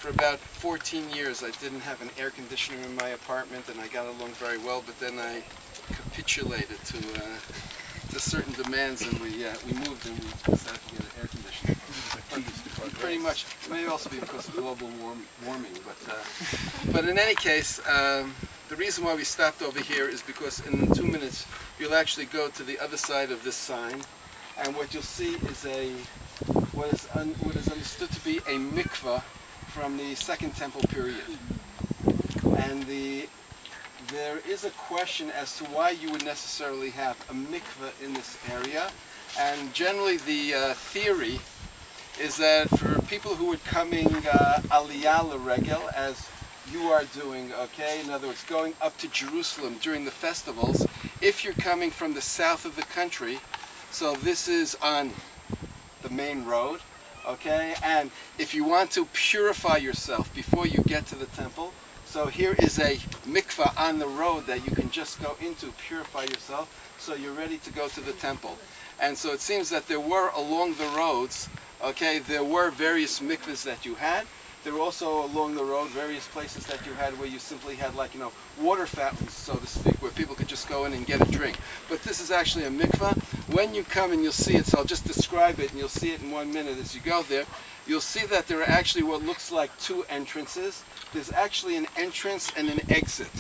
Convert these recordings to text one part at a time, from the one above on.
for about 14 years I didn't have an air conditioner in my apartment, and I got along very well, but then I capitulated to certain demands, and we moved and we decided to get an air conditioner. Pretty much. It may also be because of global warming, but in any case, the reason why we stopped over here is because in 2 minutes you'll actually go to the other side of this sign, and what you'll see is what is understood to be a mikveh from the Second Temple period. And there is a question as to why you would necessarily have a mikveh in this area, and generally the theory is that for people who are coming aliyah l'regel, as you are doing, okay, in other words, going up to Jerusalem during the festivals, if you're coming from the south of the country, so this is on the main road, okay, and if you want to purify yourself before you get to the temple, so here is a mikveh on the road that you can just go into, purify yourself, so you're ready to go to the temple. And so it seems that there were along the roads, okay, there were various mikvahs that you had. There were also along the road various places that you had where you simply had, like, you know, water fountains, so to speak, where people could just go in and get a drink. But this is actually a mikveh. When you come and you'll see it, so I'll just describe it and you'll see it in 1 minute as you go there, you'll see that there are actually what looks like two entrances. There's actually an entrance and an exit.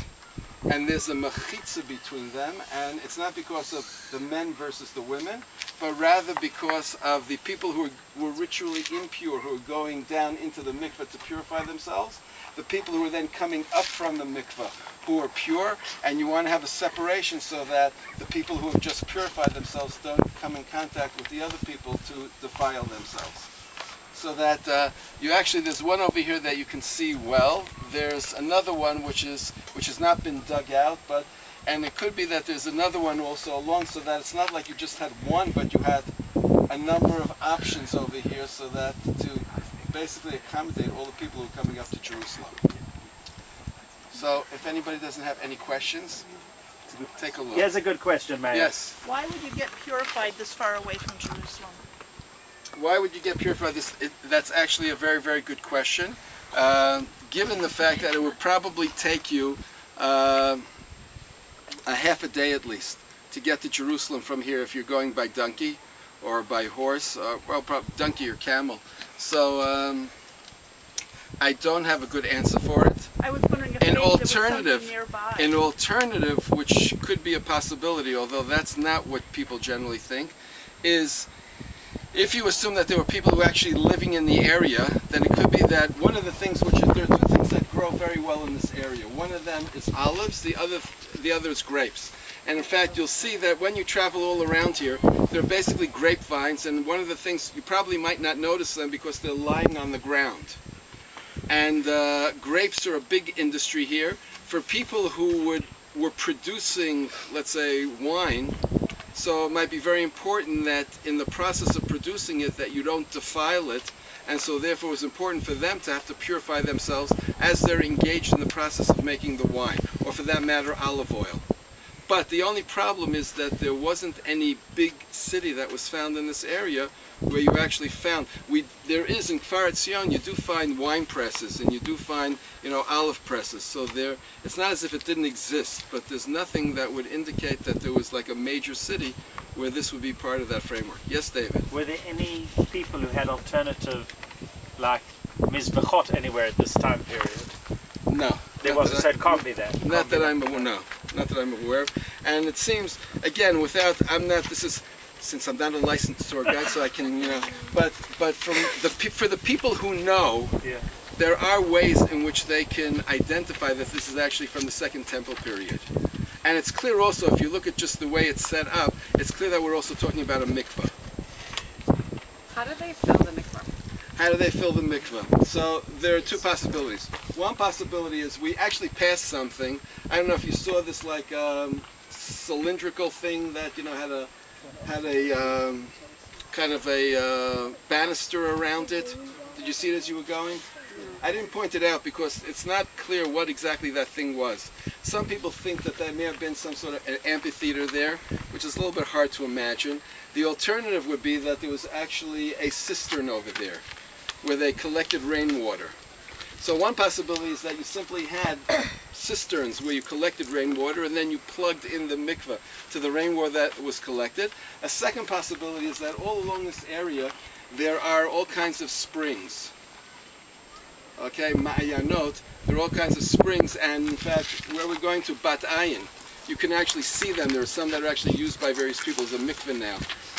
And there's a mechitza between them, and it's not because of the men versus the women, but rather because of the people who were ritually impure, who are going down into the mikveh to purify themselves, the people who are then coming up from the mikveh, who are pure, and you want to have a separation so that the people who have just purified themselves don't come in contact with the other people to defile themselves. So that you actually, there's one over here that you can see well. There's another one which has not been dug out, and it could be that there's another one also along, so that it's not like you just had one, but you had a number of options over here, so that to basically accommodate all the people who are coming up to Jerusalem. So if anybody doesn't have any questions, take a look. Here's a good question, Meir. Yes. Why would you get purified this far away from Jerusalem? Why would you get purified? That's actually a very, very good question. Given the fact that it would probably take you a half a day at least to get to Jerusalem from here if you're going by donkey or by horse, well, probably donkey or camel. So I don't have a good answer for it. I was wondering if maybe there was something nearby. An alternative, which could be a possibility, although that's not what people generally think, is if you assume that there were people who were actually living in the area, then it could be that one of the things, there are two things that grow very well in this area. One of them is olives, the other is grapes. And in fact, you'll see that when you travel all around here, they're basically grapevines, and one of the things, you probably might not notice them because they're lying on the ground. And grapes are a big industry here. For people who were producing, let's say, wine, so it might be very important that in the process of producing it that you don't defile it, and so therefore it's important for them to have to purify themselves as they're engaged in the process of making the wine, or for that matter olive oil. But the only problem is that there wasn't any big city that was found in this area where you actually found. There is in Gush Etzion, you do find wine presses and you do find, you know, olive presses. So it's not as if it didn't exist, but there's nothing that would indicate that there was like a major city where this would be part of that framework. Yes, David? Were there any people who had alternative, like mizbechot anywhere at this time period? No. There wasn't, so it can't be that. Not that I'm aware of. And it seems, again, since I'm not a licensed tour guide, so I can, you know, but for the people who know, yeah, there are ways in which they can identify that this is actually from the Second Temple period. And it's clear also, if you look at just the way it's set up, it's clear that we're also talking about a mikveh. How do they fill the mikveh? How do they fill the mikveh? So there are two possibilities. One possibility is we actually passed something. I don't know if you saw this, like cylindrical thing that, you know, had a kind of a banister around it. Did you see it as you were going? I didn't point it out because it's not clear what exactly that thing was. Some people think that there may have been some sort of an amphitheater there, which is a little bit hard to imagine. The alternative would be that there was actually a cistern over there where they collected rainwater. So one possibility is that you simply had cisterns where you collected rainwater and then you plugged in the mikveh to the rainwater that was collected. A second possibility is that all along this area there are all kinds of springs. Okay, ma'ayanot, there are all kinds of springs, and in fact, where we're going to Bat Ayin, you can actually see them. There are some that are actually used by various people as a mikveh now.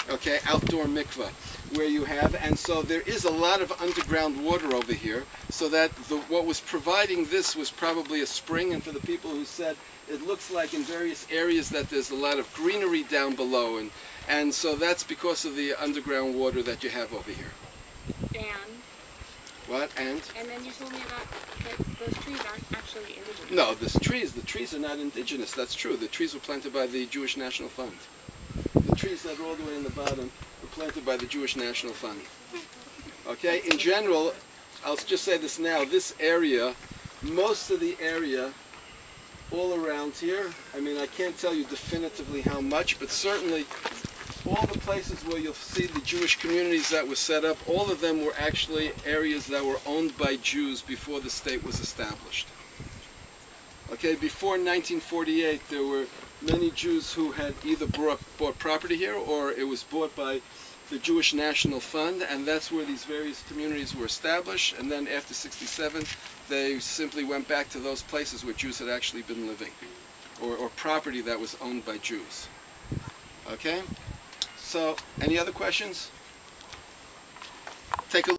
Okay, outdoor mikveh, where you have, and so there is a lot of underground water over here, so that what was providing this was probably a spring, and for the people who said it looks like in various areas that there's a lot of greenery down below, and so that's because of the underground water that you have over here. And? What, and? And then you told me about that those trees aren't actually indigenous. No, the trees are not indigenous, that's true. The trees were planted by the Jewish National Fund. The trees that are all the way in the bottom were planted by the Jewish National Fund. Okay, in general, I'll just say this now, this area, most of the area all around here, I mean, I can't tell you definitively how much, but certainly all the places where you'll see the Jewish communities that were set up, all of them were actually areas that were owned by Jews before the state was established. Okay, before 1948, there were many Jews who had either bought property here or it was bought by the Jewish National Fund, and that's where these various communities were established. And then after 67, they simply went back to those places where Jews had actually been living, or property that was owned by Jews. Okay? So, any other questions? Take a look.